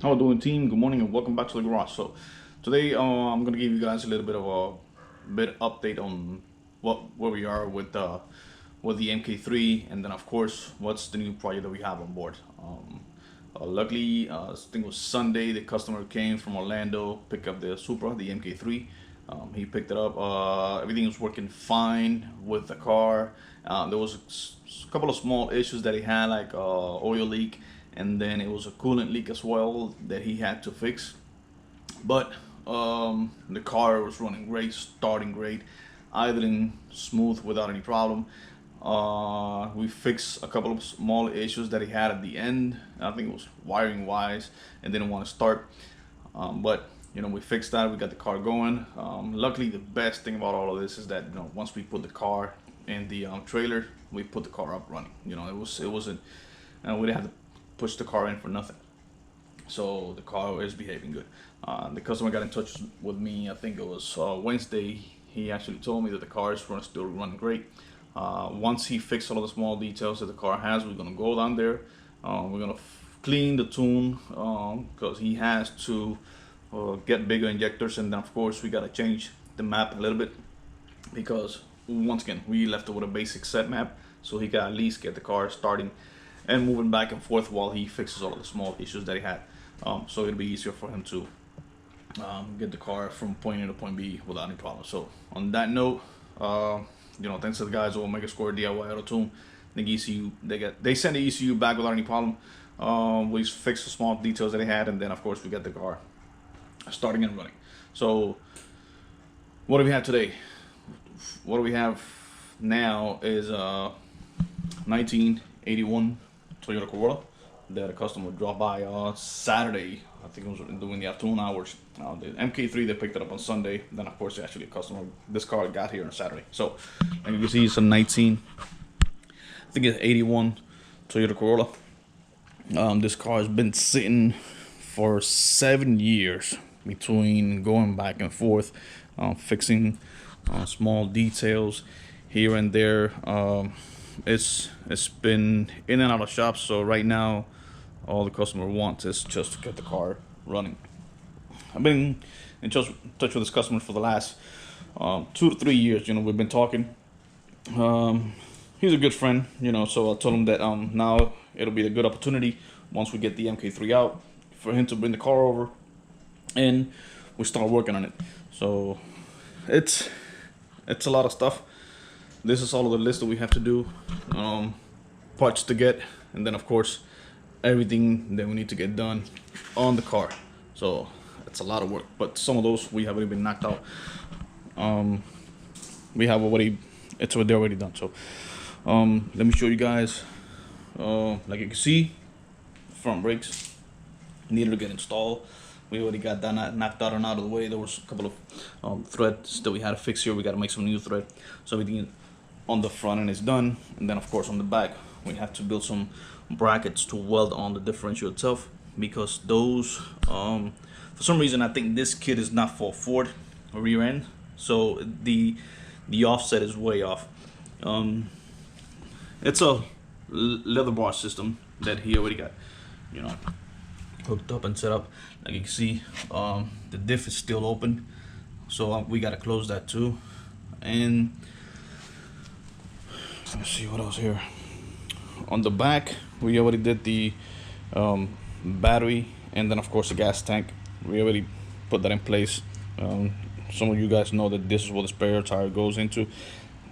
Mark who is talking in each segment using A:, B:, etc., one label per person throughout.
A: How are doing, team? Good morning and welcome back to the garage. So today I'm gonna give you guys a little bit of a update on where we are with the MK3, and then of course what's the new project that we have on board. Luckily, I think it was Sunday. The customer came from Orlando, pick up the Supra, the MK3. He picked it up. Everything was working fine with the car. There was a couple of small issues that he had, like oil leak, and then it was a coolant leak as well that he had to fix. But the car was running great, starting great, idling smooth without any problem. We fixed a couple of small issues that he had at the end. I think it was wiring wise and didn't want to start. But we fixed that. We got the car going. Luckily, the best thing about all of this is that once we put the car in the trailer, we put the car up running. It wasn't. We didn't have to push the car in for nothing. So the car is behaving good. The customer got in touch with me. I think it was Wednesday. He actually told me that the car is still running great. Once he fixed all of the small details that the car has, we're gonna go down there. We're gonna clean the tune because he has to get bigger injectors, and then of course we gotta change the map a little bit because once again we left it with a basic set map, so he can at least get the car starting and moving back and forth while he fixes all of the small issues that he had. So it'll be easier for him to get the car from point A to point B without any problem. So on that note, thanks to the guys at Omega Score DIY Auto Tune, the ECU they sent the ECU back without any problem. We fixed the small details that they had, and then of course we got the car starting and running. So what do we have today? What do we have now is 1981 Toyota Corolla that a customer dropped by Saturday. I think it was during the afternoon hours. The MK3, they picked it up on Sunday. Then of course actually a customer, this car got here on Saturday. So like you can see, it's a 19, I think it's 81 Toyota Corolla. This car has been sitting for 7 years between going back and forth, fixing small details here and there. It's been in and out of shops, so right now all the customer wants is just to get the car running. I've been in touch with this customer for the last 2 to 3 years. We've been talking. He's a good friend, so I told him that now it'll be a good opportunity once we get the MK3 out for him to bring the car over and we start working on it. So it's a lot of stuff. This is all of the list that we have to do, parts to get, and then of course everything that we need to get done on the car. So it's a lot of work, but some of those we have already been knocked out. They're already done. So let me show you guys. Like you can see, front brakes needed to get installed. We already got that knocked out and out of the way. There was a couple of threads that we had to fix here. We got to make some new thread. So everything on the front end is done, and then of course on the back we have to build some brackets to weld on the differential itself, because those for some reason I think this kit is not for Ford rear end, so the offset is way off. It's a leather bar system that he already got hooked up and set up. Like you can see, the diff is still open, so we got to close that too. And let's see what else here. On the back we already did the battery, and then of course the gas tank. We already put that in place. Some of you guys know that this is what the spare tire goes into.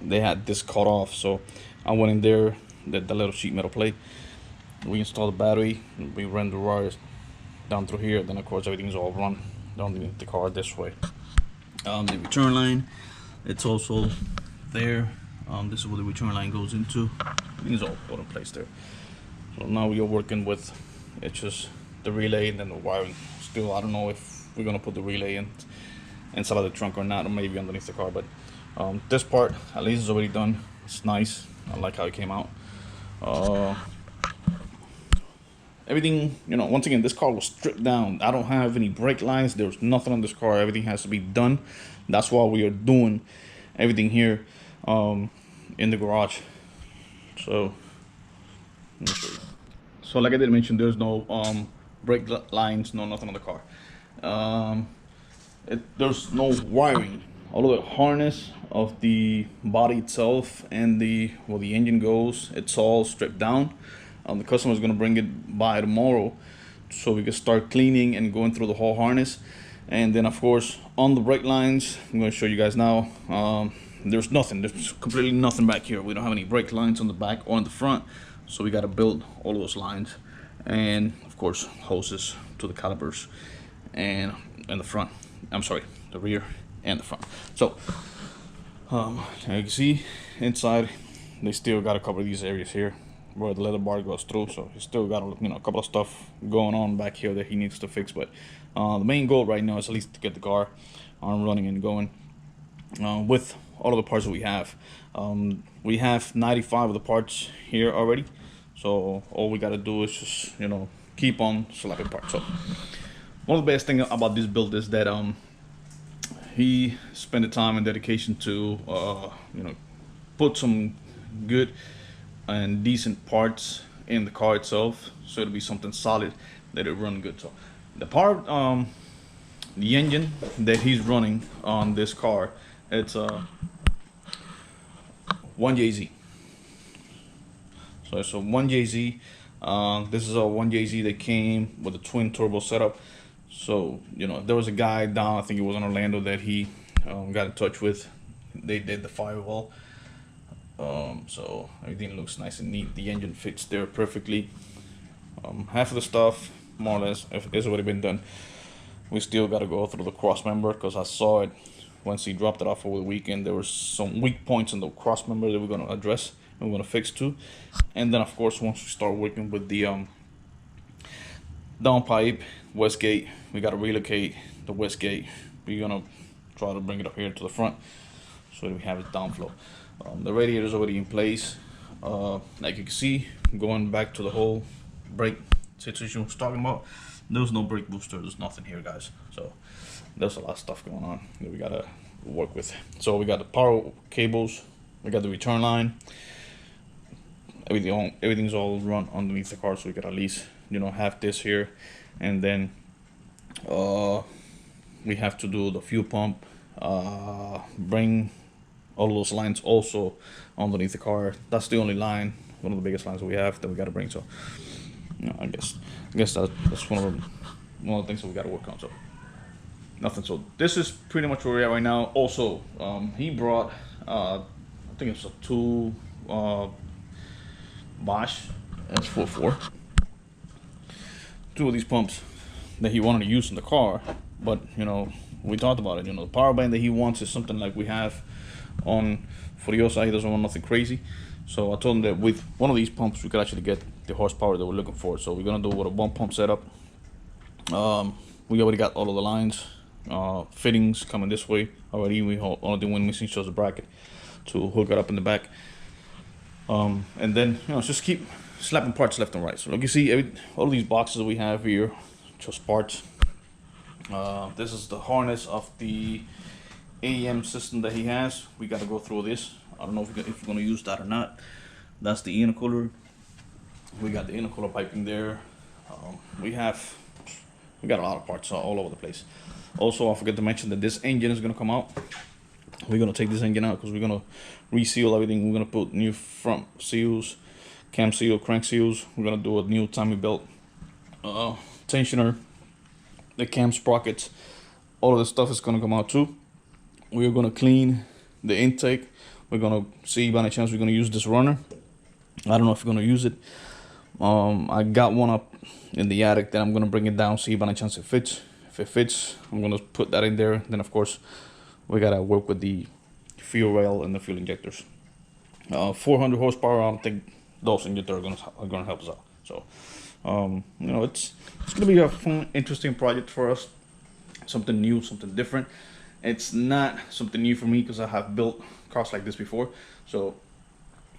A: They had this cut off, so I went in there, did the little sheet metal plate. We installed the battery, we ran the wires down through here, then of course everything's all run down the car this way. The return line, it's also there. This is where the return line goes into. Everything's all put in place there. So now we are working with, it's just the relay and then the wiring. Still, I don't know if we're gonna put the relay inside of the trunk or not, or maybe underneath the car. But this part at least is already done. It's nice. I like how it came out. Everything, once again, this car was stripped down. I don't have any brake lines. There's nothing on this car. Everything has to be done. That's why we are doing everything here in the garage. So let me show you. So like I did mention, there's no brake lines, no nothing on the car. There's no wiring. All of the harness of the body itself and the engine goes, it's all stripped down. The customer is going to bring it by tomorrow so we can start cleaning and going through the whole harness. And then of course on the brake lines, I'm going to show you guys now. There's completely nothing back here. We don't have any brake lines on the back or on the front, so we got to build all of those lines, and of course hoses to the calipers and the front. I'm sorry, the rear and the front. So as you can see inside, they still got to cover these areas here where the leather bar goes through, so he still got a couple of stuff going on back here that he needs to fix. But the main goal right now is at least to get the car running and going with all of the parts that we have. We have 95 of the parts here already, so all we got to do is just keep on slapping parts. So one of the best things about this build is that he spent the time and dedication to put some good and decent parts in the car itself, so it'll be something solid that it'll run good. So the engine that he's running on this car, it's a 1JZ. So it's a 1JZ. This is a 1JZ that came with a twin turbo setup. So there was a guy down, I think it was in Orlando, that he got in touch with. They did the firewall. So everything looks nice and neat. The engine fits there perfectly. Half of the stuff, more or less, has already been done. We still got to go through the cross member, because I saw it once he dropped it off over the weekend. There were some weak points in the cross member that we're going to address and we're going to fix too. And then of course, once we start working with the downpipe wastegate, we got to relocate the wastegate. We're going to try to bring it up here to the front so that we have it downflow. The radiator is already in place. Like you can see, going back to the whole brake situation I was talking about, there's no brake booster, there's nothing here, guys. So there's a lot of stuff going on that we gotta work with. So we got the power cables, we got the return line, everything's all run underneath the car, so we got at least have this here. And then we have to do the fuel pump, bring all of those lines also underneath the car. That's the only line, one of the biggest lines that we have, that we got to bring. So I guess that's one of the things that we got to work on. So nothing. So this is pretty much where we're at right now. Also, he brought I think it's a 2 Bosch S44, 2 of these pumps that he wanted to use in the car. But we talked about it. The power band that he wants is something like we have on Furiosa. He doesn't want nothing crazy. So I told him that with one of these pumps we could actually get the horsepower that we're looking for. So we're gonna do with a 1-pump setup. We already got all of the lines, fittings coming this way already. Only thing we're missing shows the bracket to hook it up in the back. And then just keep slapping parts left and right. So like you see, all of these boxes that we have here, just parts. This is the harness of the AEM system that he has. We got to go through this. I don't know if we're going to use that or not. That's the intercooler. We got the intercooler piping there. We got a lot of parts all over the place. Also, I forgot to mention that this engine is going to come out. We're going to take this engine out because we're going to reseal everything. We're going to put new front seals, cam seal, crank seals. We're going to do a new timing belt, tensioner, the cam sprockets. All of this stuff is going to come out too. We're going to clean the intake. We're going to see by any chance we're going to use this runner. I don't know if we're going to use it. I got one up in the attic that I'm going to bring it down, see by any chance it fits. If it fits, I'm going to put that in there. Then of course we got to work with the fuel rail and the fuel injectors. 400 horsepower, I don't think those injectors are going to help us out. So it's going to be a fun, interesting project for us. Something new, something different. It's not something new for me because I have built cars like this before, so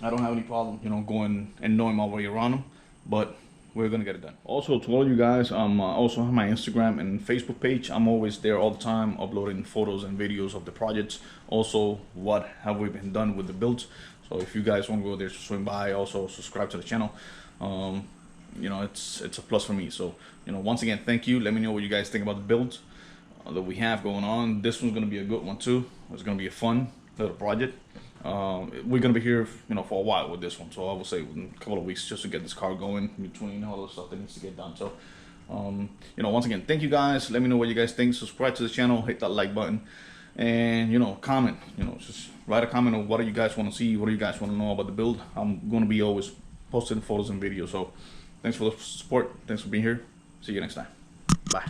A: I don't have any problem, going and knowing my way around them. But we're gonna get it done. Also, to all you guys, also have my Instagram and Facebook page. I'm always there all the time, uploading photos and videos of the projects. Also, what have we been done with the builds. So if you guys want to go there, swing by. Also, subscribe to the channel. you know, it's a plus for me. So, you know, once again, thank you. Let me know what you guys think about the builds that we have going on. This one's gonna be a good one too. It's gonna be a fun little project. We're gonna be here, you know, for a while with this one. So I will say within a couple of weeks just to get this car going between all the stuff that needs to get done. So, you know, once again, thank you guys. Let me know what you guys think. Subscribe to the channel, hit that like button, and you know, comment. You know, just write a comment on what do you guys want to see, what do you guys want to know about the build. I'm gonna be always posting photos and videos. So, thanks for the support. Thanks for being here. See you next time. Bye.